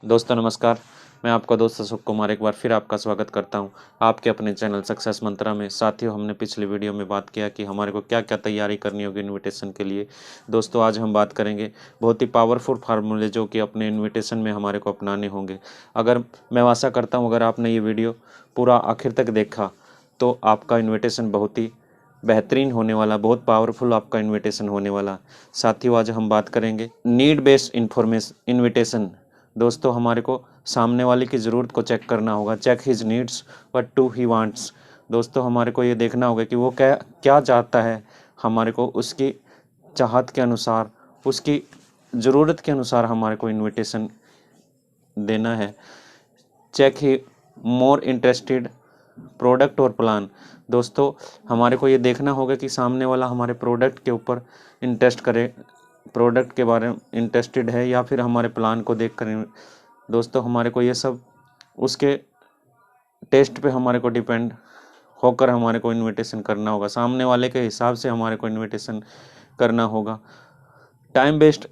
दोस्तों नमस्कार। मैं आपका दोस्त अशोक कुमार एक बार फिर आपका स्वागत करता हूं आपके अपने चैनल सक्सेस मंत्रा में। साथियों, हमने पिछले वीडियो में बात किया कि हमारे को क्या क्या तैयारी करनी होगी इनविटेशन के लिए। दोस्तों आज हम बात करेंगे बहुत ही पावरफुल फार्मूले जो कि अपने इनविटेशन में हमारे को अपनाने होंगे। अगर मैं आशा करता हूँ अगर आपने ये वीडियो पूरा आखिर तक देखा तो आपका इन्विटेशन बहुत ही बेहतरीन होने वाला, बहुत पावरफुल आपका इन्विटेशन होने वाला। साथियों आज हम बात करेंगे नीड बेस्ड इन्विटेशन। दोस्तों हमारे को सामने वाले की ज़रूरत को चेक करना होगा। Check his needs what to he wants. दोस्तों हमारे को ये देखना होगा कि वो क्या क्या चाहता है। हमारे को उसकी चाहत के अनुसार, उसकी ज़रूरत के अनुसार हमारे को इनविटेशन देना है। चेक ही मोर इंटरेस्टेड प्रोडक्ट और प्लान। दोस्तों हमारे को ये देखना होगा कि सामने वाला हमारे प्रोडक्ट के ऊपर इंटरेस्ट करे, प्रोडक्ट के बारे में इंटरेस्टेड है या फिर हमारे प्लान को देख कर। दोस्तों हमारे को ये सब उसके टेस्ट पे हमारे को डिपेंड होकर हमारे को इनविटेशन करना होगा। सामने वाले के हिसाब से हमारे को इनविटेशन करना होगा। Time based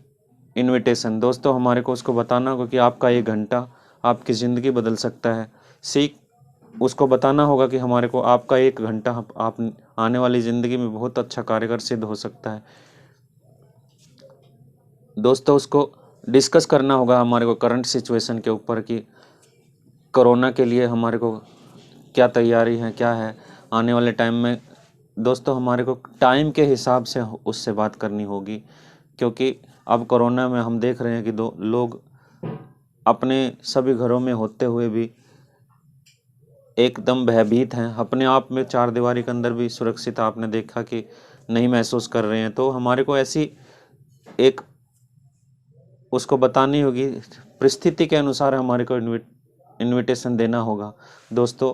invitation. दोस्तों हमारे को उसको बताना होगा कि आपका 1 घंटा आपकी ज़िंदगी बदल सकता है। उसको बताना होगा कि हमारे को आपका 1 घंटा आप आने वाली ज़िंदगी में बहुत अच्छा कारगर सिद्ध हो सकता है। दोस्तों उसको डिस्कस करना होगा हमारे को करंट सिचुएशन के ऊपर कि कोरोना के लिए हमारे को क्या तैयारी है, क्या है आने वाले टाइम में। दोस्तों हमारे को टाइम के हिसाब से उससे बात करनी होगी, क्योंकि अब कोरोना में हम देख रहे हैं कि लोग अपने सभी घरों में होते हुए भी एकदम भयभीत हैं, अपने आप में 4 दीवारी के अंदर भी सुरक्षित आपने देखा कि नहीं महसूस कर रहे हैं। तो हमारे को ऐसी एक उसको बतानी होगी, परिस्थिति के अनुसार हमारे को इनविटेशन देना होगा। दोस्तों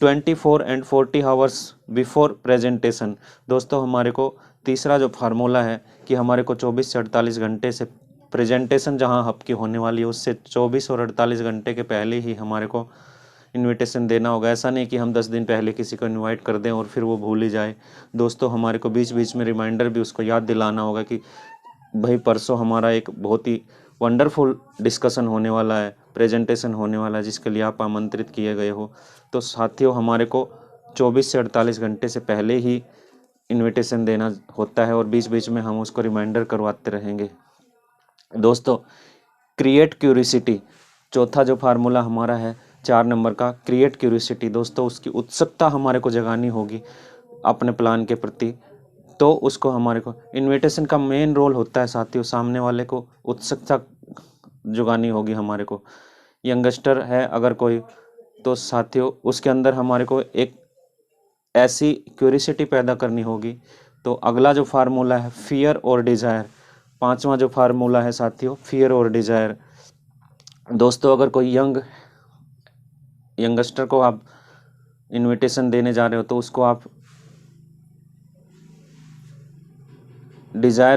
24 एंड 40 आवर्स बिफोर प्रेजेंटेशन। दोस्तों हमारे को तीसरा जो फार्मूला है कि हमारे को 24 से 48 घंटे से प्रेजेंटेशन जहां आपकी होने वाली है उससे 24 और 48 घंटे के पहले ही हमारे को इनविटेशन देना होगा। ऐसा नहीं कि हम 10 दिन पहले किसी को इनवाइट कर दें और फिर वो भूल ही जाए। दोस्तों हमारे को बीच बीच में रिमाइंडर भी उसको याद दिलाना होगा कि भाई परसों हमारा एक बहुत ही वंडरफुल डिस्कशन होने वाला है, प्रेजेंटेशन होने वाला है जिसके लिए आप आमंत्रित किए गए हो। तो साथियों हमारे को 24 से 48 घंटे से पहले ही इनविटेशन देना होता है और बीच बीच में हम उसको रिमाइंडर करवाते रहेंगे। दोस्तों क्रिएट क्यूरियोसिटी। चौथा जो फार्मूला हमारा है 4 नंबर का, क्रिएट क्यूरियोसिटी। दोस्तों उसकी उत्सुकता हमारे को जगानी होगी अपने प्लान के प्रति। तो उसको हमारे को इनविटेशन का मेन रोल होता है साथियों, सामने वाले को उत्सुकता जुगानी होगी हमारे को। यंगस्टर है अगर कोई तो साथियों उसके अंदर हमारे को एक ऐसी क्यूरियोसिटी पैदा करनी होगी। तो अगला जो फार्मूला है फियर और डिज़ायर। 5वां जो फार्मूला है साथियों फियर और डिज़ायर। दोस्तों अगर कोई यंगस्टर को आप इनविटेशन देने जा रहे हो तो उसको आप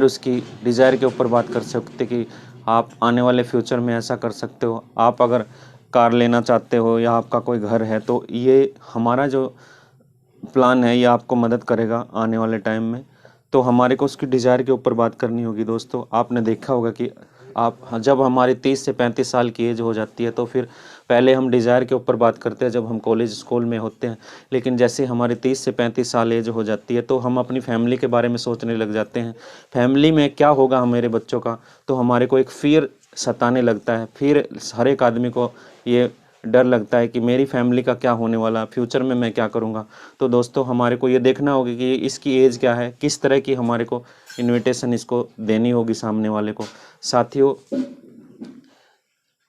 उसकी डिज़ायर के ऊपर बात कर सकते कि आप आने वाले फ्यूचर में ऐसा कर सकते हो। आप अगर कार लेना चाहते हो या आपका कोई घर है तो ये हमारा जो प्लान है ये आपको मदद करेगा आने वाले टाइम में। तो हमारे को उसकी डिज़ायर के ऊपर बात करनी होगी। दोस्तों आपने देखा होगा कि आप जब हमारी 30 से 35 साल की एज हो जाती है तो फिर पहले हम डिज़ायर के ऊपर बात करते हैं जब हम कॉलेज स्कूल में होते हैं, लेकिन जैसे हमारी 30 से 35 साल एज हो जाती है तो हम अपनी फैमिली के बारे में सोचने लग जाते हैं। फैमिली में क्या होगा मेरे बच्चों का, तो हमारे को एक फियर सताने लगता है। फिर हर एक आदमी को ये डर लगता है कि मेरी फैमिली का क्या होने वाला, फ्यूचर में मैं क्या करूँगा। तो दोस्तों हमारे को ये देखना होगा कि इसकी एज क्या है, किस तरह की हमारे को इनविटेशन इसको देनी होगी सामने वाले को। साथियों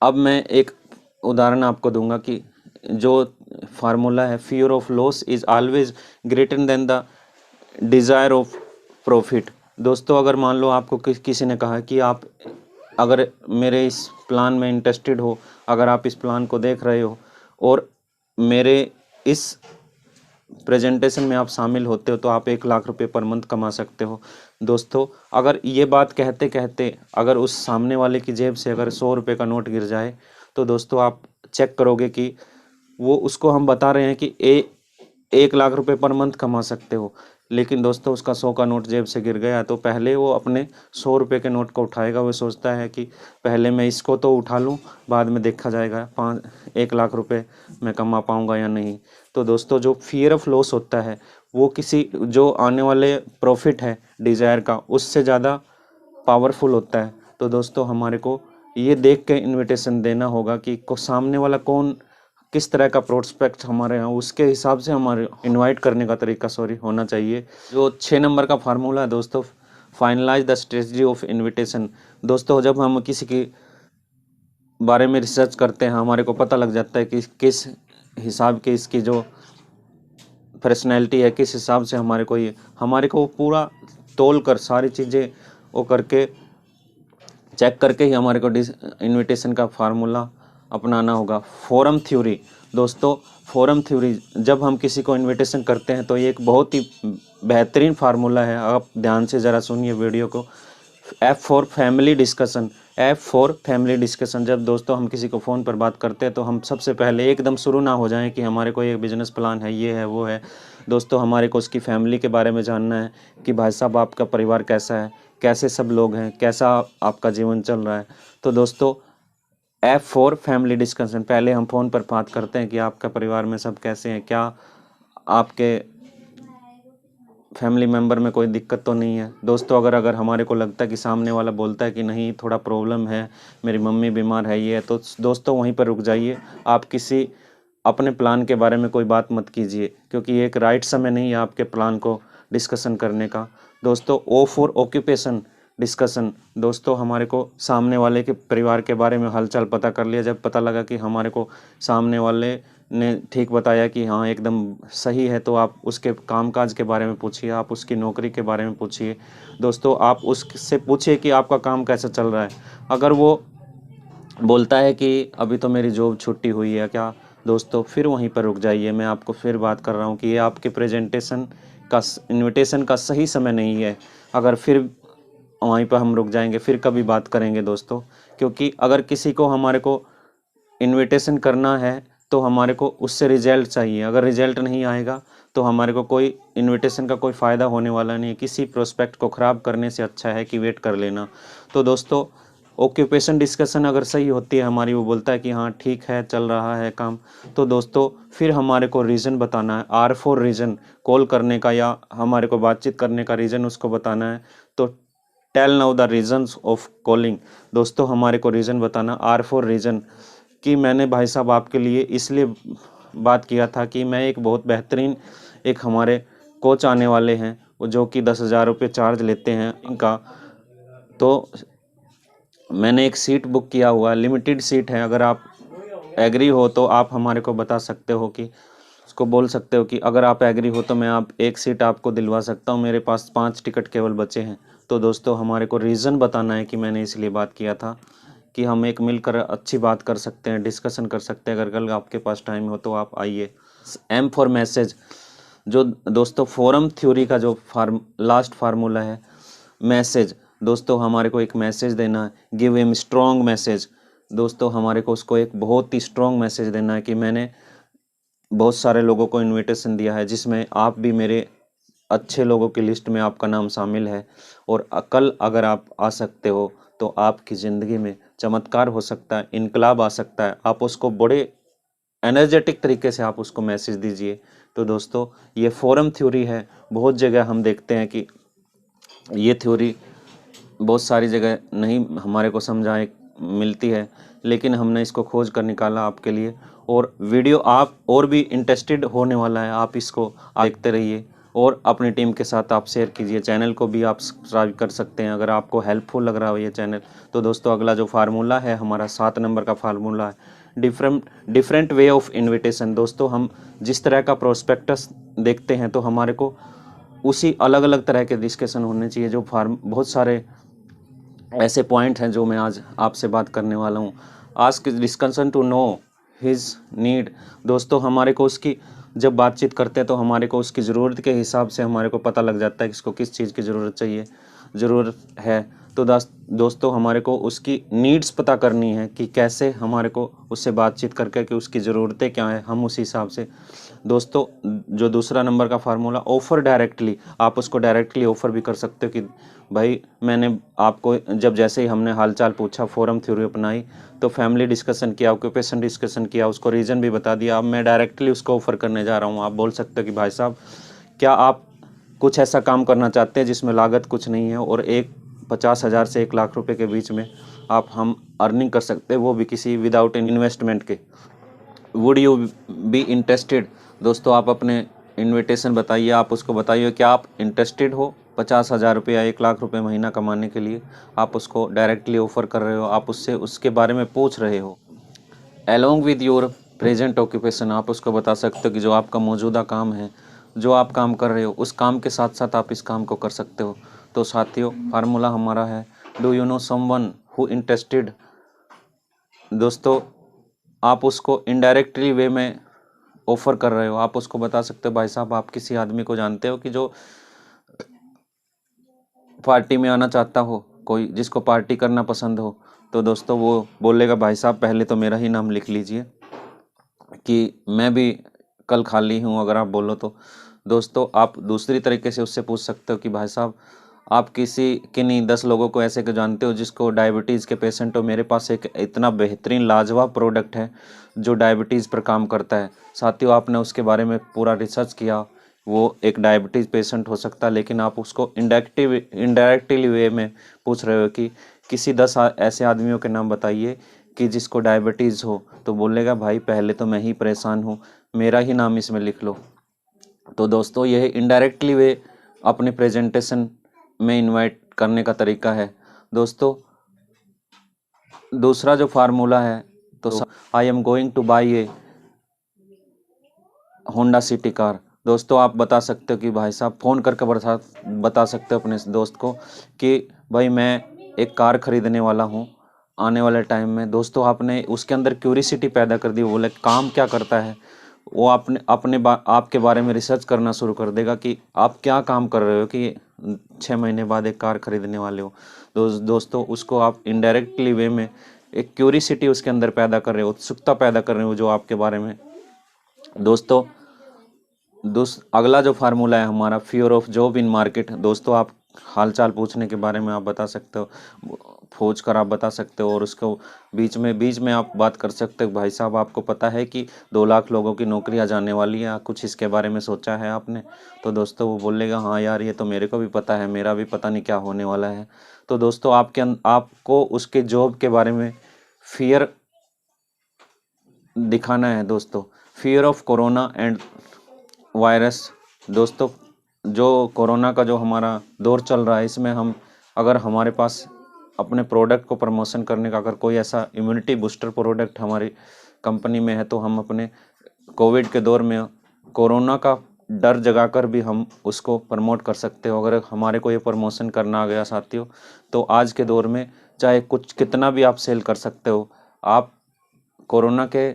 अब मैं एक उदाहरण आपको दूंगा कि जो फार्मूला है fear of loss is always greater than the desire of profit. दोस्तों अगर मान लो आपको किसी ने कहा कि आप अगर मेरे इस प्लान में इंटरेस्टेड हो, अगर आप इस प्लान को देख रहे हो और मेरे इस प्रेजेंटेशन में आप शामिल होते हो तो आप 1 लाख रुपए पर मंथ कमा सकते हो। दोस्तों अगर ये बात कहते कहते अगर उस सामने वाले की जेब से अगर 100 रुपये का नोट गिर जाए तो दोस्तों आप चेक करोगे कि वो उसको हम बता रहे हैं कि 1 लाख रुपए पर मंथ कमा सकते हो, लेकिन दोस्तों उसका 100 का नोट जेब से गिर गया तो पहले वो अपने 100 रुपये के नोट को उठाएगा। वो सोचता है कि पहले मैं इसको तो उठा लूँ, बाद में देखा जाएगा 1 लाख रुपए मैं कमा पाऊँगा या नहीं। तो दोस्तों जो फियर ऑफ लॉस होता है वो किसी जो आने वाले प्रॉफिट है डिज़ायर का उससे ज़्यादा पावरफुल होता है। तो दोस्तों हमारे को ये देख के इनविटेशन देना होगा कि सामने वाला कौन, किस तरह का प्रोस्पेक्ट हमारे यहाँ, उसके हिसाब से हमारे इनवाइट करने का तरीका होना चाहिए। जो 6 नंबर का फार्मूला है दोस्तों, finalise the strategy of invitation. दोस्तों जब हम किसी के बारे में रिसर्च करते हैं हमारे को पता लग जाता है कि किस हिसाब के इसकी जो पर्सनैलिटी है, किस हिसाब से हमारे को पूरा तोल कर सारी चीज़ें वो करके चेक करके ही हमारे को इनविटेशन का फार्मूला अपनाना होगा। फोरम थ्योरी दोस्तों, फोरम थ्योरी जब हम किसी को इनविटेशन करते हैं तो ये एक बहुत ही बेहतरीन फार्मूला है। आप ध्यान से ज़रा सुनिए वीडियो को। F for family discussion, F for family discussion. जब दोस्तों हम किसी को फ़ोन पर बात करते हैं तो हम सबसे पहले एकदम शुरू ना हो जाएं कि हमारे को एक बिजनेस प्लान है, ये है वो है। दोस्तों हमारे को उसकी फैमिली के बारे में जानना है कि भाई साहब आपका परिवार कैसा है, कैसे सब लोग हैं, कैसा आपका जीवन चल रहा है। तो दोस्तों F फॉर फैमिली डिस्कशन, पहले हम फ़ोन पर बात करते हैं कि आपका परिवार में सब कैसे हैं, क्या आपके फैमिली मेम्बर में कोई दिक्कत तो नहीं है। दोस्तों अगर हमारे को लगता है कि सामने वाला बोलता है कि नहीं थोड़ा प्रॉब्लम है, मेरी मम्मी बीमार है, ये है, तो दोस्तों वहीं पर रुक जाइए। आप किसी अपने प्लान के बारे में कोई बात मत कीजिए, क्योंकि ये एक राइट समय नहीं है आपके प्लान को डिस्कशन करने का। दोस्तों O फॉर ऑक्यूपेशन डिस्कशन। दोस्तों हमारे को सामने वाले के परिवार के बारे में हालचाल पता कर लिया, जब पता लगा कि हमारे को सामने वाले ने ठीक बताया कि हाँ एकदम सही है, तो आप उसके कामकाज के बारे में पूछिए, आप उसकी नौकरी के बारे में पूछिए। दोस्तों आप उससे पूछिए कि आपका काम कैसा चल रहा है। अगर वो बोलता है कि अभी तो मेरी जॉब छुट्टी हुई है क्या, दोस्तों फिर वहीं पर रुक जाइए। मैं आपको फिर बात कर रहा हूँ कि ये आपके प्रेजेंटेशन का इनविटेशन का सही समय नहीं है। अगर फिर वहीं पर हम रुक जाएंगे फिर कभी बात करेंगे दोस्तों, क्योंकि अगर किसी को हमारे को इनविटेशन करना है तो हमारे को उससे रिजल्ट चाहिए। अगर रिजल्ट नहीं आएगा तो हमारे को कोई इनविटेशन का कोई फ़ायदा होने वाला नहीं है। किसी प्रोस्पेक्ट को ख़राब करने से अच्छा है कि वेट कर लेना। तो दोस्तों ऑक्यूपेशन डिस्कशन अगर सही होती है हमारी, वो बोलता है कि हाँ ठीक है चल रहा है काम, तो दोस्तों फिर हमारे को रीज़न बताना है। R फॉर रीज़न, कॉल करने का या हमारे को बातचीत करने का रीज़न उसको बताना है। तो tell now the reasons of calling. दोस्तों हमारे को रीज़न बताना। R फॉर रीज़न कि मैंने भाई साहब आपके लिए इसलिए बात किया था कि मैं एक बहुत बेहतरीन एक हमारे कोच आने वाले हैं जो कि 10,000 रुपये चार्ज लेते हैं इनका, तो मैंने एक सीट बुक किया हुआ है, लिमिटेड सीट है। अगर आप एग्री हो तो आप हमारे को बता सकते हो कि उसको बोल सकते हो कि अगर आप एग्री हो तो मैं आप एक सीट आपको दिलवा सकता हूँ, मेरे पास 5 टिकट केवल बचे हैं। तो दोस्तों हमारे को रीज़न बताना है कि मैंने इसलिए बात किया था कि हम एक मिलकर अच्छी बात कर सकते हैं, डिस्कशन कर सकते हैं। अगर कल आपके पास टाइम हो तो आप आइए। M फॉर मैसेज, जो दोस्तों फोरम थ्योरी का जो लास्ट फार्मूला है मैसेज। दोस्तों हमारे को एक मैसेज देना है, गिव एम स्ट्रॉन्ग मैसेज। दोस्तों हमारे को उसको एक बहुत ही स्ट्रॉन्ग मैसेज देना है कि मैंने बहुत सारे लोगों को इनविटेशन दिया है जिसमें आप भी मेरे अच्छे लोगों की लिस्ट में आपका नाम शामिल है, और कल अगर आप आ सकते हो तो आपकी ज़िंदगी में चमत्कार हो सकता है, इनकलाब आ सकता है। आप उसको बड़े एनर्जेटिक तरीके से आप उसको मैसेज दीजिए। तो दोस्तों ये फोरम थ्योरी है। बहुत जगह हम देखते हैं कि ये थ्योरी बहुत सारी जगह नहीं हमारे को समझाए मिलती है, लेकिन हमने इसको खोज कर निकाला आपके लिए। और वीडियो आप और भी इंटरेस्टेड होने वाला है, आप इसको देखते रहिए और अपनी टीम के साथ आप शेयर कीजिए। चैनल को भी आप सब्सक्राइब कर सकते हैं अगर आपको हेल्पफुल लग रहा हो ये चैनल। तो दोस्तों अगला जो फार्मूला है हमारा 7 नंबर का फार्मूला है डिफरेंट वे ऑफ इनविटेशन। दोस्तों हम जिस तरह का प्रोस्पेक्टस देखते हैं तो हमारे को उसी अलग अलग तरह के डिस्कशन होने चाहिए। जो बहुत सारे ऐसे पॉइंट हैं जो मैं आज आपसे बात करने वाला हूँ। Ask discussion to know his need. दोस्तों हमारे को उसकी जब बातचीत करते हैं तो हमारे को उसकी ज़रूरत के हिसाब से हमारे को पता लग जाता है कि इसको किस चीज़ की ज़रूरत है। तो दोस्तों हमारे को उसकी नीड्स पता करनी है कि कैसे हमारे को उससे बातचीत करके कि उसकी ज़रूरतें क्या हैं, हम उसी हिसाब से। दोस्तों जो दूसरा नंबर का फार्मूला, ऑफ़र डायरेक्टली, आप उसको डायरेक्टली ऑफ़र भी कर सकते हो कि भाई मैंने आपको जब जैसे ही हमने हालचाल पूछा, फोरम थ्योरी अपनाई, तो फैमिली डिस्कशन किया, ऑक्यूपेशन डिस्कशन किया, उसको रीज़न भी बता दिया, अब मैं डायरेक्टली उसको ऑफ़र करने जा रहा हूँ। आप बोल सकते हो कि भाई साहब क्या आप कुछ ऐसा काम करना चाहते हैं जिसमें लागत कुछ नहीं है और 50,000 से 1 लाख रुपए के बीच में आप हम अर्निंग कर सकते हैं, वो भी किसी विदाउट इन्वेस्टमेंट के। Would you be interested? दोस्तों आप अपने इन्विटेशन बताइए, आप उसको बताइए क्या आप इंटरेस्टेड हो 50,000 रुपये या 1 लाख रुपए महीना कमाने के लिए। आप उसको डायरेक्टली ऑफर कर रहे हो, आप उससे उसके बारे में पूछ रहे हो। Along with your present occupation, आप उसको बता सकते हो कि जो आपका मौजूदा काम है, जो आप काम कर रहे हो, उस काम के साथ साथ आप इस काम को कर सकते हो। तो साथियों फार्मूला हमारा है, do you know someone who interested. दोस्तों आप उसको इनडायरेक्टली वे में ऑफ़र कर रहे हो, आप उसको बता सकते हो भाई साहब आप किसी आदमी को जानते हो कि जो पार्टी में आना चाहता हो, कोई जिसको पार्टी करना पसंद हो। तो दोस्तों वो बोलेगा भाई साहब पहले तो मेरा ही नाम लिख लीजिए कि मैं भी कल खाली हूँ, अगर आप बोलो तो। दोस्तों आप दूसरी तरीके से उससे पूछ सकते हो कि भाई साहब आप किन्हीं 10 लोगों को ऐसे को जानते हो जिसको डायबिटीज़ के पेशेंट हो, मेरे पास एक इतना बेहतरीन लाजवाब प्रोडक्ट है जो डायबिटीज़ पर काम करता है। साथियों आपने उसके बारे में पूरा रिसर्च किया, वो एक डायबिटीज़ पेशेंट हो सकता है, लेकिन आप उसको इनडायरेक्टली वे में पूछ रहे हो कि किसी 10 ऐसे आदमियों के नाम बताइए कि जिसको डायबिटीज़ हो। तो बोलेगा भाई पहले तो मैं ही परेशान हूँ, मेरा ही नाम इसमें लिख लो। तो दोस्तों यह इनडायरेक्टली वे अपने प्रेजेंटेशन में इनवाइट करने का तरीका है। दोस्तों दूसरा जो फार्मूला है, तो I am going two by A Honda city car. दोस्तों आप बता सकते हो कि भाई साहब फ़ोन करके बता सकते हो अपने दोस्त को कि भाई मैं एक कार खरीदने वाला हूँ आने वाले टाइम में। दोस्तों आपने उसके अंदर क्यूरिसिटी पैदा कर दी, बोले काम क्या करता है, वो आपके बारे में रिसर्च करना शुरू कर देगा कि आप क्या काम कर रहे हो कि 6 महीने बाद एक कार खरीदने वाले हो। दोस्तों उसको आप इनडायरेक्टली वे में एक क्यूरिसिटी उसके अंदर पैदा कर रहे हो, उत्सुकता पैदा कर रहे हो जो आपके बारे में। दोस्तों अगला जो फार्मूला है हमारा, fear of job in market. दोस्तों आप हालचाल पूछने के बारे में आप बता सकते हो, खोज कर आप बता सकते हो, और उसको बीच में आप बात कर सकते हो भाई साहब आपको पता है कि 2 लाख लोगों की नौकरियां जाने वाली है, कुछ इसके बारे में सोचा है आपने। तो दोस्तों वो बोलेगा हाँ यार ये तो मेरे को भी पता है, मेरा भी पता नहीं क्या होने वाला है। तो दोस्तों आपको उसके जॉब के बारे में फियर दिखाना है। दोस्तों fear of corona and virus. दोस्तों जो कोरोना का जो हमारा दौर चल रहा है, इसमें अगर हमारे पास अपने प्रोडक्ट को प्रमोशन करने का अगर कोई ऐसा इम्यूनिटी बूस्टर प्रोडक्ट हमारी कंपनी में है, तो हम अपने कोविड के दौर में कोरोना का डर जगाकर भी हम उसको प्रमोट कर सकते हो। अगर हमारे को ये प्रमोशन करना आ गया साथियों, तो आज के दौर में चाहे कुछ कितना भी आप सेल कर सकते हो। आप कोरोना के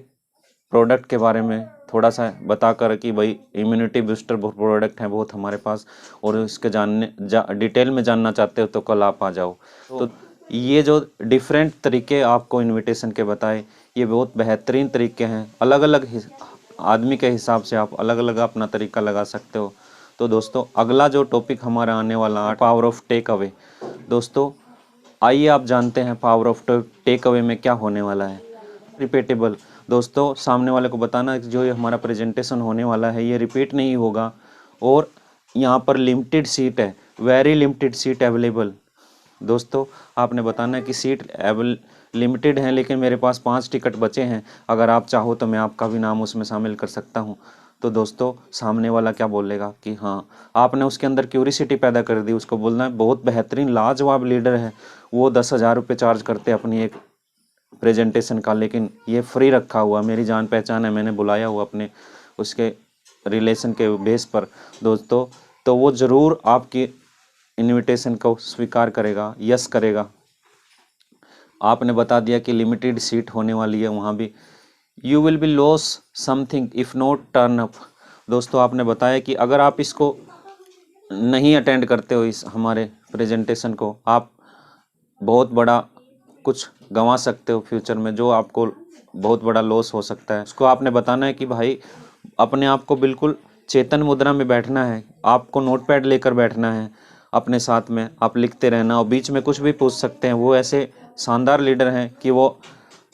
प्रोडक्ट के बारे में थोड़ा सा बताकर कि भाई इम्यूनिटी बूस्टर प्रोडक्ट है बहुत हमारे पास, और इसके डिटेल में जानना चाहते हो तो कल आप आ जाओ। तो ये जो डिफरेंट तरीके आपको इनविटेशन के बताए, ये बहुत बेहतरीन तरीके हैं। अलग अलग आदमी के हिसाब से आप अलग अलग अपना तरीका लगा सकते हो। तो दोस्तों अगला जो टॉपिक हमारा आने वाला है, पावर ऑफ टेक अवे। दोस्तों आइए आप जानते हैं पावर ऑफ टेक अवे में क्या होने वाला है। रिपीटेबल। दोस्तों सामने वाले को बताना कि जो ये हमारा प्रेजेंटेशन होने वाला है ये रिपीट नहीं होगा, और यहाँ पर लिमिटेड सीट है, वेरी लिमिटेड सीट अवेलेबल। दोस्तों आपने बताना है कि सीट लिमिटेड हैं, लेकिन मेरे पास 5 टिकट बचे हैं, अगर आप चाहो तो मैं आपका भी नाम उसमें शामिल कर सकता हूँ। तो दोस्तों सामने वाला क्या बोलेगा कि हाँ, आपने उसके अंदर क्यूरिसिटी पैदा कर दी। उसको बोलना है बहुत बेहतरीन लाजवाब लीडर है, वो 10,000 रुपये चार्ज करते अपनी एक प्रेजेंटेशन का, लेकिन ये फ्री रखा हुआ, मेरी जान पहचान है, मैंने बुलाया हुआ अपने उसके रिलेशन के बेस पर। दोस्तों तो वो ज़रूर आपकी इनविटेशन को स्वीकार करेगा, यस करेगा। आपने बता दिया कि लिमिटेड सीट होने वाली है, वहाँ भी you will be loss something if not turn up. दोस्तों आपने बताया कि अगर आप इसको नहीं अटेंड करते हो, इस हमारे प्रेजेंटेशन को, आप बहुत बड़ा कुछ गंवा सकते हो फ्यूचर में, जो आपको बहुत बड़ा लॉस हो सकता है। उसको आपने बताना है कि भाई अपने आप को बिल्कुल चेतन मुद्रा में बैठना है, आपको नोटपैड लेकर बैठना है अपने साथ में, आप लिखते रहना और बीच में कुछ भी पूछ सकते हैं। वो ऐसे शानदार लीडर हैं कि वो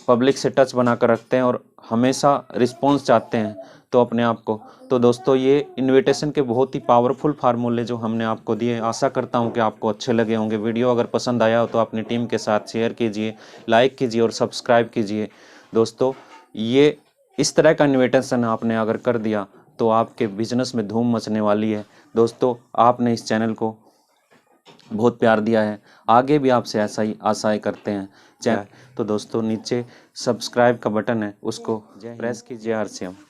पब्लिक से टच बना कर रखते हैं और हमेशा रिस्पॉन्स चाहते हैं तो अपने आप को। तो दोस्तों ये इन्विटेशन के बहुत ही पावरफुल फार्मूले जो हमने आपको दिए, आशा करता हूं कि आपको अच्छे लगे होंगे। वीडियो अगर पसंद आया हो तो अपनी टीम के साथ शेयर कीजिए, लाइक कीजिए और सब्सक्राइब कीजिए। दोस्तों ये इस तरह का इन्विटेशन आपने अगर कर दिया तो आपके बिजनेस में धूम मचने वाली है। दोस्तों आपने इस चैनल को बहुत प्यार दिया है, आगे भी आपसे ऐसा ही आशाएं करते हैं चैनल। तो दोस्तों नीचे सब्सक्राइब का बटन है, उसको प्रेस कीजिए। RCM।